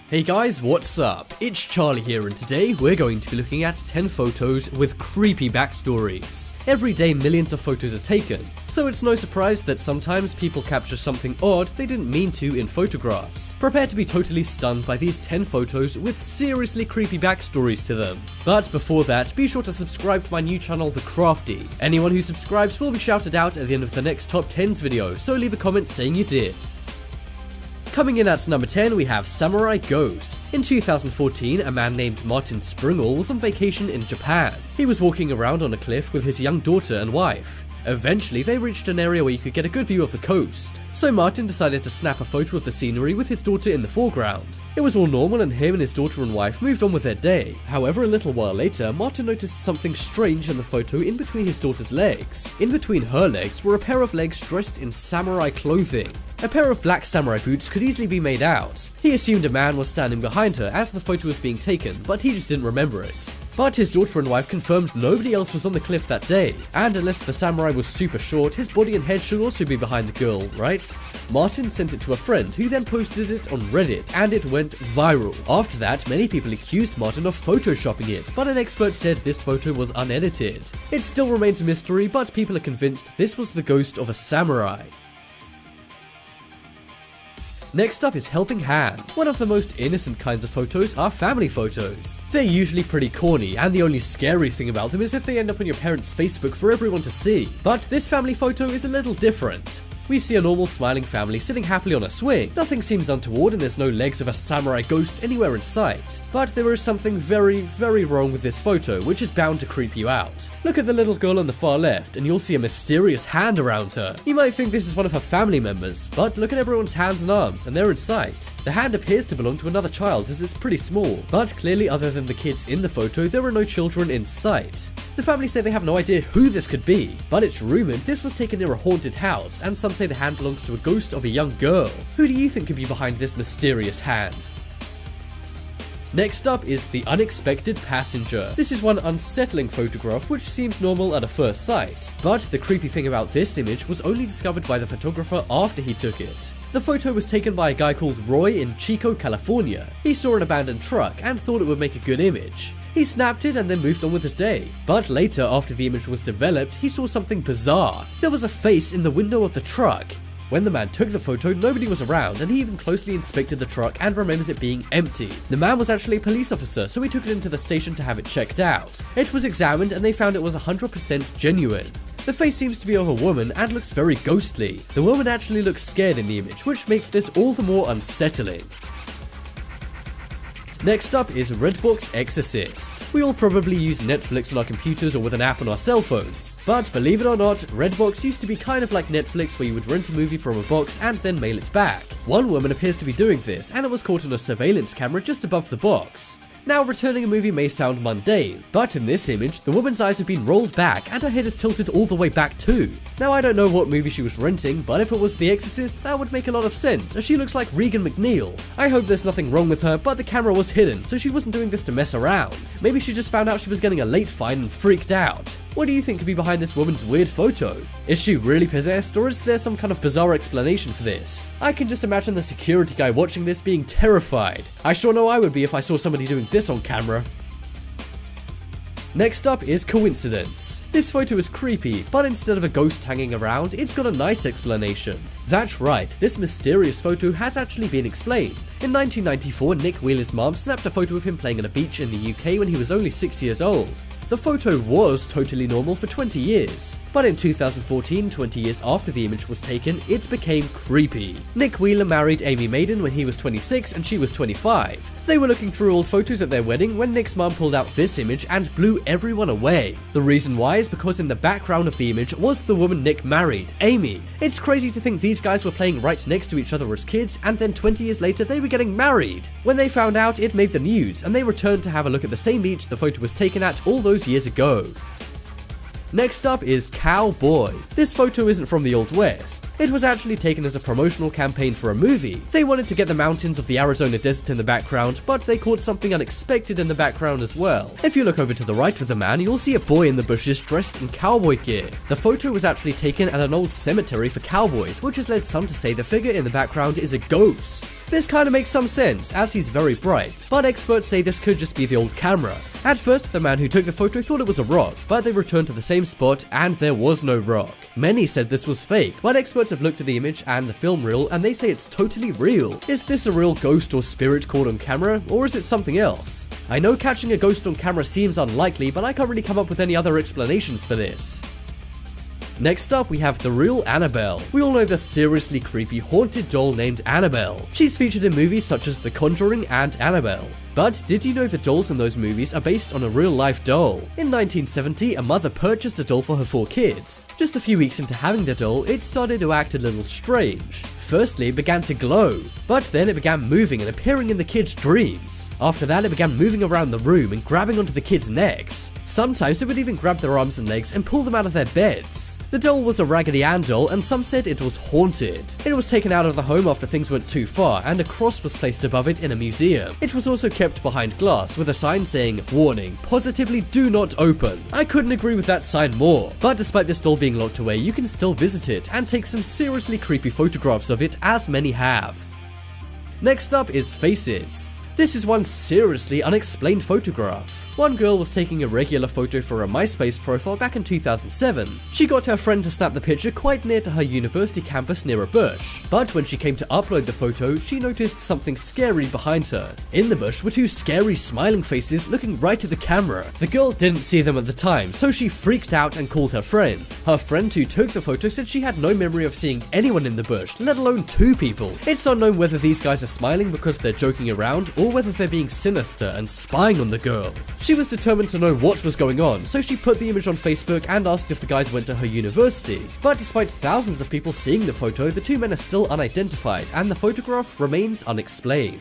Hey guys, what's up? It's Charlie here, and today we're going to be looking at 10 photos with creepy backstories. Every day millions of photos are taken, so it's no surprise that sometimes people capture something odd they didn't mean to in photographs. Prepare to be totally stunned by these 10 photos with seriously creepy backstories to them. But before that, be sure to subscribe to my new channel, The Crafty. Anyone who subscribes will be shouted out at the end of the next top 10s video, so leave a comment saying you did. Coming in at number 10, we have Samurai Ghost. In 2014, a man named Martin Springall was on vacation in Japan. He was walking around on a cliff with his young daughter and wife. Eventually, they reached an area where you could get a good view of the coast. So Martin decided to snap a photo of the scenery with his daughter in the foreground. It was all normal and him and his daughter and wife moved on with their day. However, a little while later, Martin noticed something strange in the photo in between his daughter's legs. In between her legs were a pair of legs dressed in samurai clothing. A pair of black samurai boots could easily be made out. He assumed a man was standing behind her as the photo was being taken, but he just didn't remember it. But his daughter and wife confirmed nobody else was on the cliff that day, and unless the samurai was super short, his body and head should also be behind the girl, right? Martin sent it to a friend who then posted it on Reddit, and it went viral. After that, many people accused Martin of photoshopping it, but an expert said this photo was unedited. It still remains a mystery, but people are convinced this was the ghost of a samurai. Next up is Helping Hand. One of the most innocent kinds of photos are family photos. They're usually pretty corny, and the only scary thing about them is if they end up on your parents' Facebook for everyone to see. But this family photo is a little different. We see a normal smiling family sitting happily on a swing. Nothing seems untoward and there's no legs of a samurai ghost anywhere in sight. But there is something very wrong with this photo, which is bound to creep you out. Look at the little girl on the far left and you'll see a mysterious hand around her. You might think this is one of her family members, but look at everyone's hands and arms and they're in sight. The hand appears to belong to another child as it's pretty small, but clearly other than the kids in the photo, there are no children in sight. The family say they have no idea who this could be, but it's rumored this was taken near a haunted house, and some say the hand belongs to a ghost of a young girl. Who do you think could be behind this mysterious hand? Next up is The Unexpected Passenger. This is one unsettling photograph which seems normal at a first sight, but the creepy thing about this image was only discovered by the photographer after he took it. The photo was taken by a guy called Roy in Chico, California. He saw an abandoned truck and thought it would make a good image. He snapped it and then moved on with his day. But later, after the image was developed, he saw something bizarre. There was a face in the window of the truck. When the man took the photo, nobody was around, and he even closely inspected the truck and remembers it being empty. The man was actually a police officer, so he took it into the station to have it checked out. It was examined and they found it was 100% genuine. The face seems to be of a woman and looks very ghostly. The woman actually looks scared in the image, which makes this all the more unsettling. Next up is Redbox Exorcist. We all probably use Netflix on our computers or with an app on our cell phones, but believe it or not, Redbox used to be kind of like Netflix where you would rent a movie from a box and then mail it back. One woman appears to be doing this, and it was caught on a surveillance camera just above the box. Now, returning a movie may sound mundane, but in this image, the woman's eyes have been rolled back and her head is tilted all the way back too. Now, I don't know what movie she was renting, but if it was The Exorcist, that would make a lot of sense, as she looks like Regan McNeil. I hope there's nothing wrong with her, but the camera was hidden, so she wasn't doing this to mess around. Maybe she just found out she was getting a late fine and freaked out. What do you think could be behind this woman's weird photo? Is she really possessed, or is there some kind of bizarre explanation for this? I can just imagine the security guy watching this being terrified. I sure know I would be if I saw somebody doing this on camera. Next up is Coincidence. This photo is creepy, but instead of a ghost hanging around, it's got a nice explanation. That's right, this mysterious photo has actually been explained. In 1994, Nick Wheeler's mom snapped a photo of him playing on a beach in the UK when he was only 6 years old. The photo was totally normal for 20 years, but in 2014, 20 years after the image was taken, it became creepy. Nick Wheeler married Amy Maiden when he was 26 and she was 25. They were looking through old photos at their wedding when Nick's mom pulled out this image and blew everyone away. The reason why is because in the background of the image was the woman Nick married, Amy. It's crazy to think these guys were playing right next to each other as kids, and then 20 years later they were getting married. When they found out, it made the news, and they returned to have a look at the same beach the photo was taken at all those years ago. Next up is Cowboy. This photo isn't from the Old West. It was actually taken as a promotional campaign for a movie. They wanted to get the mountains of the Arizona desert in the background, but they caught something unexpected in the background as well. If you look over to the right of the man, you'll see a boy in the bushes dressed in cowboy gear. The photo was actually taken at an old cemetery for cowboys, which has led some to say the figure in the background is a ghost. This kinda makes some sense, as he's very bright, but experts say this could just be the old camera. At first, the man who took the photo thought it was a rock, but they returned to the same spot and there was no rock. Many said this was fake, but experts have looked at the image and the film reel and they say it's totally real. Is this a real ghost or spirit caught on camera, or is it something else? I know catching a ghost on camera seems unlikely, but I can't really come up with any other explanations for this. Next up, we have the real Annabelle. We all know the seriously creepy haunted doll named Annabelle. She's featured in movies such as The Conjuring and Annabelle. But did you know the dolls in those movies are based on a real-life doll? In 1970, a mother purchased a doll for her 4 kids. Just a few weeks into having the doll, it started to act a little strange. Firstly, it began to glow, but then it began moving and appearing in the kids' dreams. After that, it began moving around the room and grabbing onto the kids' necks. Sometimes it would even grab their arms and legs and pull them out of their beds. The doll was a Raggedy Ann doll, and some said it was haunted. It was taken out of the home after things went too far, and a cross was placed above it in a museum. It was also kept behind glass with a sign saying, "Warning, positively do not open." I couldn't agree with that sign more. But despite this doll being locked away, you can still visit it and take some seriously creepy photographs of it, as many have. Next up is Faces. This is one seriously unexplained photograph. One girl was taking a regular photo for a MySpace profile back in 2007. She got her friend to snap the picture quite near to her university campus near a bush. But when she came to upload the photo, she noticed something scary behind her. In the bush were 2 scary smiling faces looking right at the camera. The girl didn't see them at the time, so she freaked out and called her friend. Her friend who took the photo said she had no memory of seeing anyone in the bush, let alone 2 people. It's unknown whether these guys are smiling because they're joking around, or whether they're being sinister and spying on the girl. She was determined to know what was going on, so she put the image on Facebook and asked if the guys went to her university. But despite thousands of people seeing the photo, the 2 men are still unidentified and the photograph remains unexplained.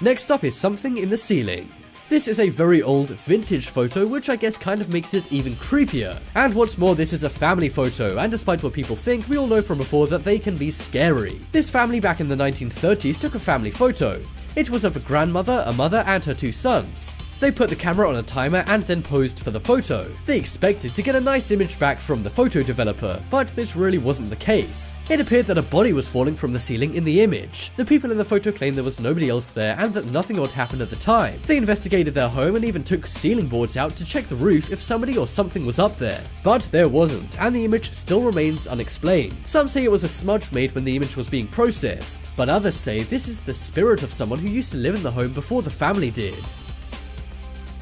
Next up is something in the ceiling. This is a very old, vintage photo, which I guess kind of makes it even creepier. And what's more, this is a family photo, and despite what people think, we all know from before that they can be scary. This family back in the 1930s took a family photo. It was of a grandmother, a mother, and her 2 sons. They put the camera on a timer and then posed for the photo. They expected to get a nice image back from the photo developer, but this really wasn't the case. It appeared that a body was falling from the ceiling in the image. The people in the photo claimed there was nobody else there and that nothing odd happened at the time. They investigated their home and even took ceiling boards out to check the roof if somebody or something was up there. But there wasn't, and the image still remains unexplained. Some say it was a smudge made when the image was being processed, but others say this is the spirit of someone who used to live in the home before the family did.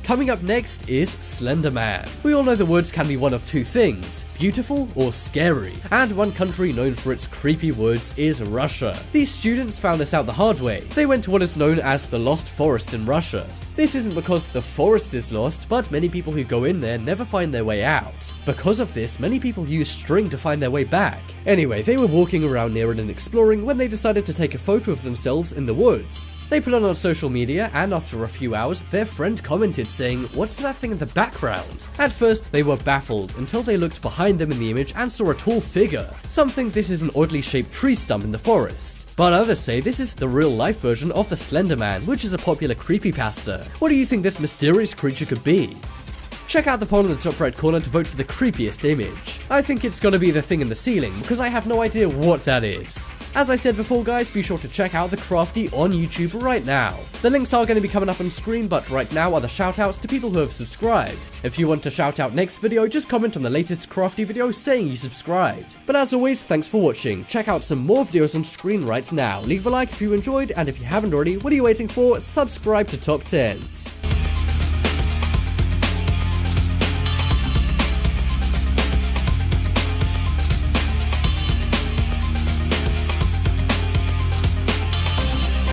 Coming up next is Slender Man. We all know the woods can be one of 2 things, beautiful or scary, and one country known for its creepy woods is Russia. These students found this out the hard way. They went to what is known as the Lost Forest in Russia. This isn't because the forest is lost, but many people who go in there never find their way out. Because of this, many people use string to find their way back. Anyway, they were walking around near it and exploring when they decided to take a photo of themselves in the woods. They put it on social media, and after a few hours, their friend commented saying, "What's that thing in the background?" At first, they were baffled until they looked behind them in the image and saw a tall figure. Some think this is an oddly shaped tree stump in the forest, but others say this is the real-life version of the Slender Man, which is a popular creepypasta. What do you think this mysterious creature could be? Check out the poll in the top right corner to vote for the creepiest image. I think it's gonna be the thing in the ceiling, because I have no idea what that is. As I said before guys, be sure to check out The Crafty on YouTube right now. The links are going to be coming up on screen, but right now are the shoutouts to people who have subscribed. If you want to shout out next video, just comment on the latest Crafty video saying you subscribed. But as always, thanks for watching. Check out some more videos on screen right now. Leave a like if you enjoyed, and if you haven't already, what are you waiting for? Subscribe to Top 10s.